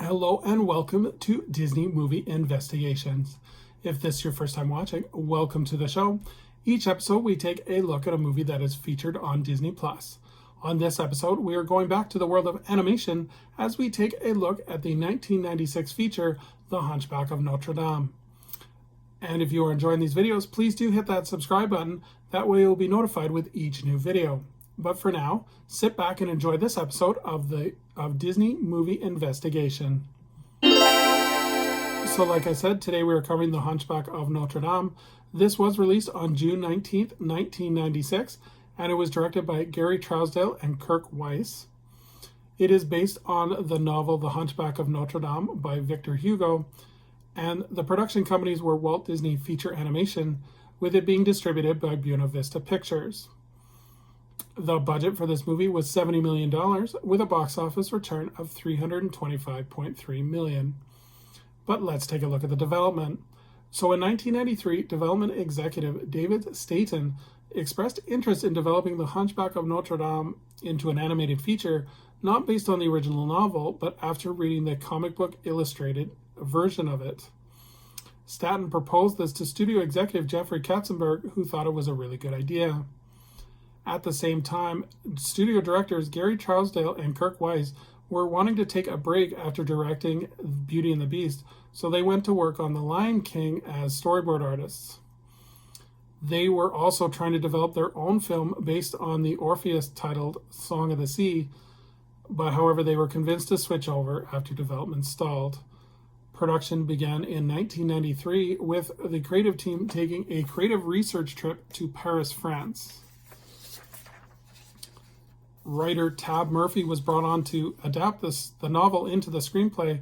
Hello and welcome to Disney Movie Investigations. If this is your first time watching, welcome to the show. Each episode we take a look at a movie that is featured on Disney+. On this episode, we are going back to the world of animation as we take a look at the 1996 feature, The Hunchback of Notre Dame. And if you are enjoying these videos, please do hit that subscribe button. That way you'll be notified with each new video. But for now, sit back and enjoy this episode of Disney Movie Investigation. So like I said, today we are covering The Hunchback of Notre Dame. This was released on June 19th, 1996, and it was directed by Gary Trousdale and Kirk Wise. It is based on the novel The Hunchback of Notre Dame by Victor Hugo, and the production companies were Walt Disney Feature Animation, with it being distributed by Buena Vista Pictures. The budget for this movie was $70 million, with a box office return of $325.3 million. But let's take a look at the development. So in 1993, development executive David Staten expressed interest in developing The Hunchback of Notre Dame into an animated feature, not based on the original novel, but after reading the comic book illustrated version of it. Staten proposed this to studio executive Jeffrey Katzenberg, who thought it was a really good idea. At the same time, studio directors Gary Trousdale and Kirk Wise were wanting to take a break after directing Beauty and the Beast, so they went to work on The Lion King as storyboard artists. They were also trying to develop their own film based on the Orpheus titled Song of the Sea, but however they were convinced to switch over after development stalled. Production began in 1993 with the creative team taking a creative research trip to Paris, France. Writer Tab Murphy was brought on to adapt the novel into the screenplay,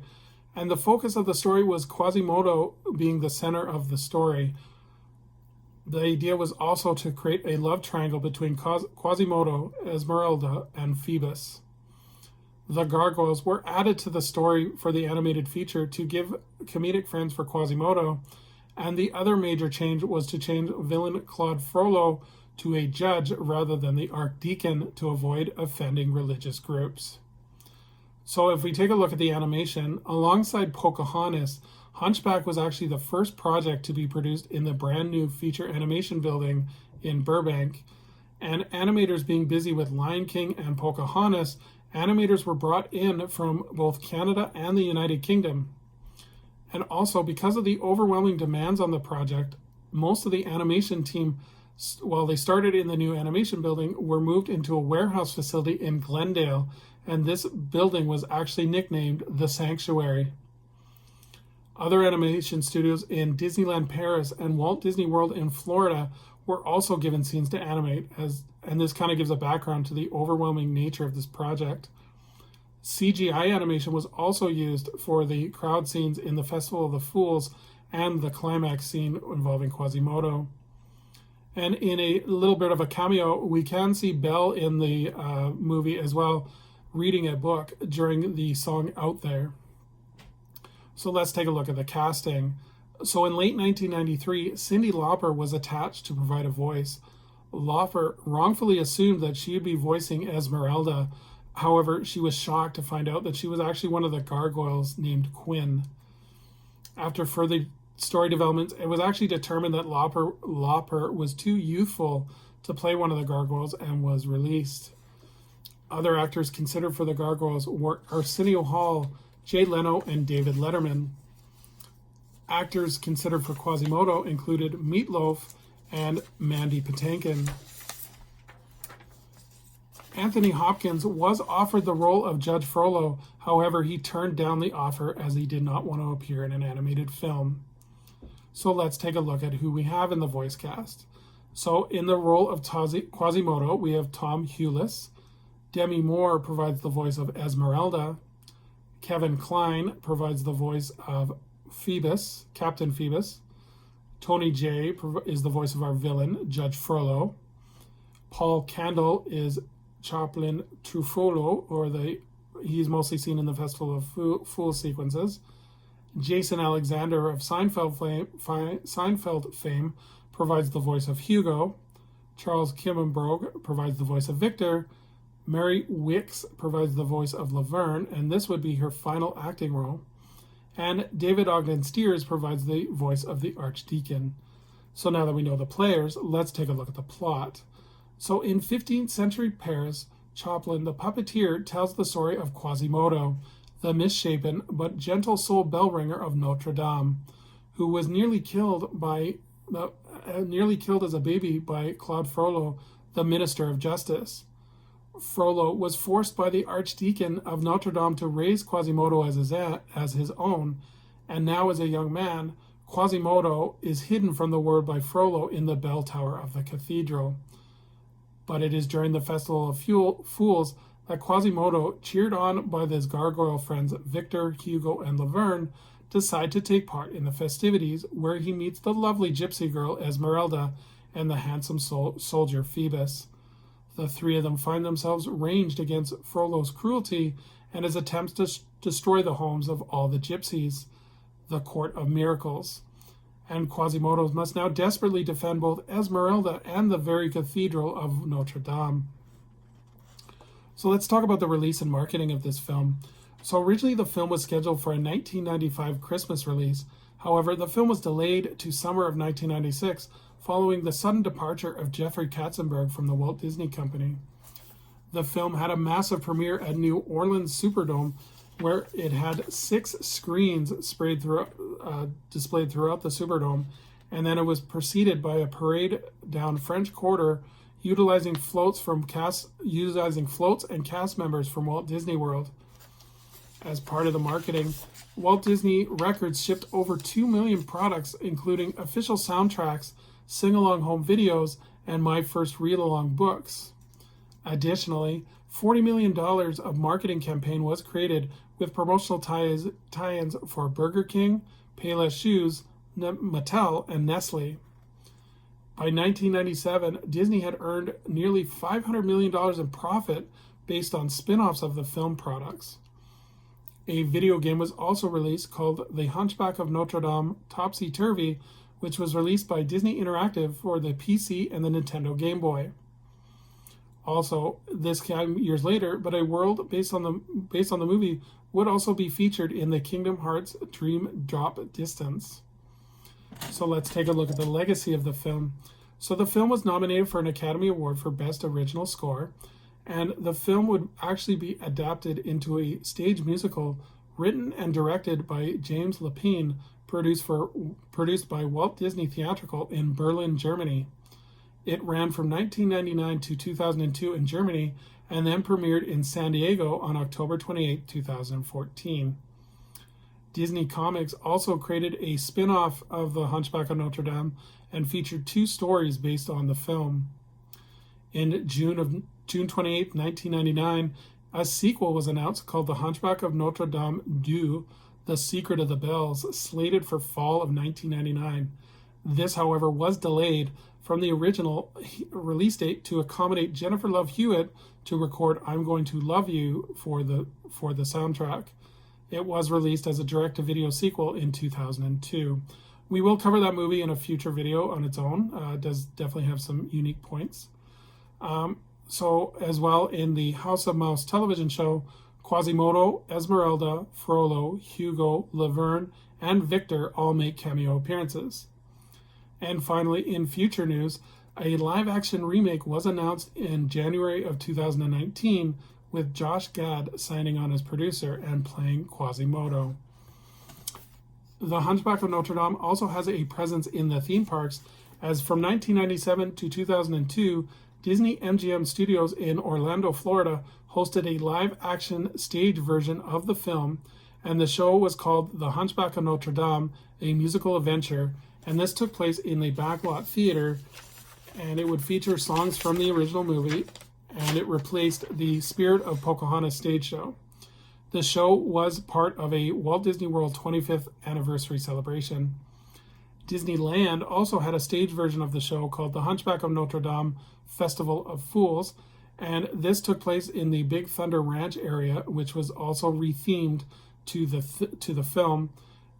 and the focus of the story was Quasimodo being the center of the story. The idea was also to create a love triangle between Quasimodo, Esmeralda, and Phoebus. The gargoyles were added to the story for the animated feature to give comedic friends for Quasimodo, and the other major change was to change villain Claude Frollo to a judge rather than the archdeacon to avoid offending religious groups. So if we take a look at the animation, alongside Pocahontas, Hunchback was actually the first project to be produced in the brand new feature animation building in Burbank. And animators being busy with Lion King and Pocahontas, animators were brought in from both Canada and the United Kingdom. And also, because of the overwhelming demands on the project, most of the animation team, while they started in the new animation building, were moved into a warehouse facility in Glendale, and this building was actually nicknamed The Sanctuary. Other animation studios in Disneyland Paris and Walt Disney World in Florida were also given scenes to animate, and this kind of gives a background to the overwhelming nature of this project. CGI animation was also used for the crowd scenes in the Festival of the Fools and the climax scene involving Quasimodo. And in a little bit of a cameo, we can see Belle in the movie as well, reading a book during the song Out There. So let's take a look at the casting. So in late 1993, Cyndi Lauper was attached to provide a voice. Lauper wrongfully assumed that she would be voicing Esmeralda. However, she was shocked to find out that she was actually one of the gargoyles named Quinn. After further story development, it was actually determined that Lauper was too youthful to play one of the gargoyles and was released. Other actors considered for the gargoyles were Arsenio Hall, Jay Leno, and David Letterman. Actors considered for Quasimodo included Meatloaf and Mandy Patinkin. Anthony Hopkins was offered the role of Judge Frollo, however he turned down the offer as he did not want to appear in an animated film. So let's take a look at who we have in the voice cast. So in the role of Quasimodo, we have Tom Hewlett. Demi Moore provides the voice of Esmeralda. Kevin Kline provides the voice of Phoebus, Captain Phoebus. Tony Jay is the voice of our villain, Judge Frollo. Paul Candle is Chaplain Truffaut, he's mostly seen in the Festival of Fools sequences. Jason Alexander of Seinfeld fame provides the voice of Hugo. Charles Kimmenbrough provides the voice of Victor. Mary Wicks provides the voice of Laverne, and this would be her final acting role. And David Ogden Stiers provides the voice of the Archdeacon. So now that we know the players, let's take a look at the plot. So in 15th century Paris, Choplin, the puppeteer, tells the story of Quasimodo, the misshapen but gentle soul bell ringer of Notre Dame, who was nearly killed as a baby by Claude Frollo, the minister of justice. Frollo was forced by the Archdeacon of Notre Dame to raise Quasimodo as his own, and now as a young man, Quasimodo is hidden from the world by Frollo in the bell tower of the cathedral. But it is during the Festival of Fools that Quasimodo, cheered on by his gargoyle friends Victor, Hugo, and Laverne, decide to take part in the festivities, where he meets the lovely gypsy girl Esmeralda and the handsome soldier Phoebus. The three of them find themselves ranged against Frollo's cruelty and his attempts to destroy the homes of all the gypsies, the Court of Miracles. And Quasimodo must now desperately defend both Esmeralda and the very cathedral of Notre Dame. So let's talk about the release and marketing of this film. So originally the film was scheduled for a 1995 Christmas release. However, the film was delayed to summer of 1996 following the sudden departure of Jeffrey Katzenberg from the Walt Disney Company. The film had a massive premiere at New Orleans Superdome, where it had 6 screens displayed throughout the Superdome, and then it was preceded by a parade down French Quarter utilizing floats and cast members from Walt Disney World. As part of the marketing, Walt Disney Records shipped over 2 million products, including official soundtracks, sing-along home videos, and My First Read-Along books. Additionally, $40 million of marketing campaign was created with promotional tie-ins for Burger King, Payless Shoes, Mattel, and Nestle. By 1997, Disney had earned nearly $500 million in profit based on spin-offs of the film products. A video game was also released called The Hunchback of Notre Dame Topsy-Turvy, which was released by Disney Interactive for the PC and the Nintendo Game Boy. Also, this came years later, but a world based on the movie would also be featured in the Kingdom Hearts Dream Drop Distance. So let's take a look at the legacy of the film. So the film was nominated for an Academy Award for Best Original Score, and the film would actually be adapted into a stage musical written and directed by James Lapine, produced by Walt Disney Theatrical in Berlin, Germany. It ran from 1999 to 2002 in Germany and then premiered in San Diego on October 28, 2014. Disney Comics also created a spin-off of The Hunchback of Notre Dame and featured 2 stories based on the film. In June 28, 1999, a sequel was announced called The Hunchback of Notre Dame 2, The Secret of the Bells, slated for fall of 1999. This, however, was delayed from the original release date to accommodate Jennifer Love Hewitt to record I'm Going to Love You for the soundtrack. It was released as a direct-to-video sequel in 2002. We will cover that movie in a future video on its own. It does definitely have some unique points. So as well, in the House of Mouse television show, Quasimodo, Esmeralda, Frollo, Hugo, Laverne, and Victor all make cameo appearances. And finally, in future news, a live-action remake was announced in January of 2019, with Josh Gad signing on as producer and playing Quasimodo. The Hunchback of Notre Dame also has a presence in the theme parks, as from 1997 to 2002, Disney MGM Studios in Orlando, Florida, hosted a live-action stage version of the film, and the show was called The Hunchback of Notre Dame, a musical adventure, and this took place in the Backlot Theater, and it would feature songs from the original movie, and it replaced the Spirit of Pocahontas stage show. The show was part of a Walt Disney World 25th anniversary celebration. Disneyland also had a stage version of the show called The Hunchback of Notre Dame Festival of Fools, and this took place in the Big Thunder Ranch area, which was also rethemed to the film.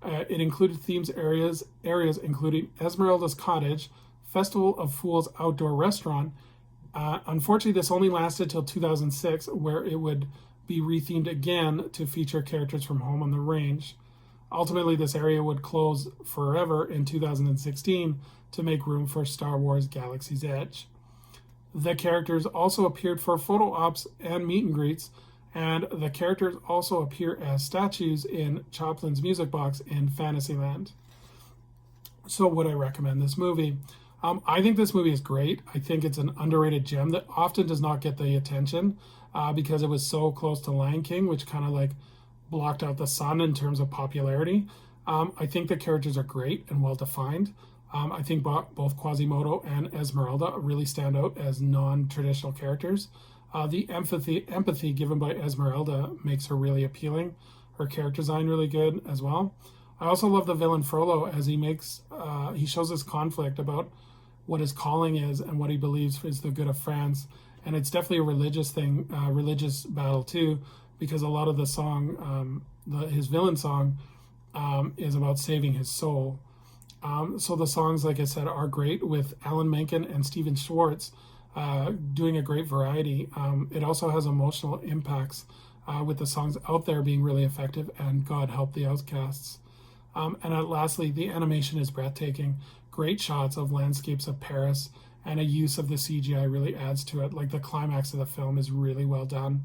It included areas including Esmeralda's Cottage, Festival of Fools outdoor restaurant, Unfortunately, this only lasted till 2006, where it would be rethemed again to feature characters from Home on the Range. Ultimately, this area would close forever in 2016 to make room for Star Wars Galaxy's Edge. The characters also appeared for photo ops and meet and greets, and the characters also appear as statues in Choplin's Music Box in Fantasyland. So would I recommend this movie? I think this movie is great. I think it's an underrated gem that often does not get the attention because it was so close to Lion King, which kind of like blocked out the sun in terms of popularity. I think the characters are great and well defined. I think both Quasimodo and Esmeralda really stand out as non-traditional characters. The empathy given by Esmeralda makes her really appealing. Her character design really good as well. I also love the villain Frollo as he shows his conflict about what his calling is and what he believes is the good of France. And it's definitely a religious thing, religious battle too, because a lot of the song, his villain song, is about saving his soul. So the songs, like I said, are great with Alan Menken and Stephen Schwartz doing a great variety. It also has emotional impacts with the songs out there being really effective and God Help the Outcasts. And lastly, the animation is breathtaking. Great shots of landscapes of Paris and a use of the CGI really adds to it. Like the climax of the film is really well done.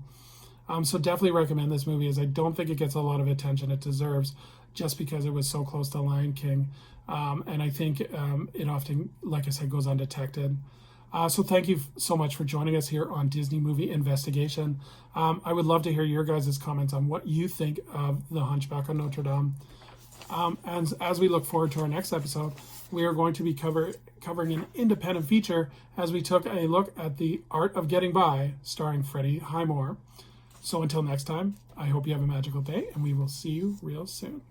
So definitely recommend this movie, as I don't think it gets a lot of attention it deserves just because it was so close to Lion King. And I think it often, like I said, goes undetected. So thank you so much for joining us here on Disney Movie Investigation. I would love to hear your guys' comments on what you think of The Hunchback of Notre Dame. And as we look forward to our next episode, we are going to be covering an independent feature as we took a look at The Art of Getting By, starring Freddie Highmore. So until next time, I hope you have a magical day, and we will see you real soon.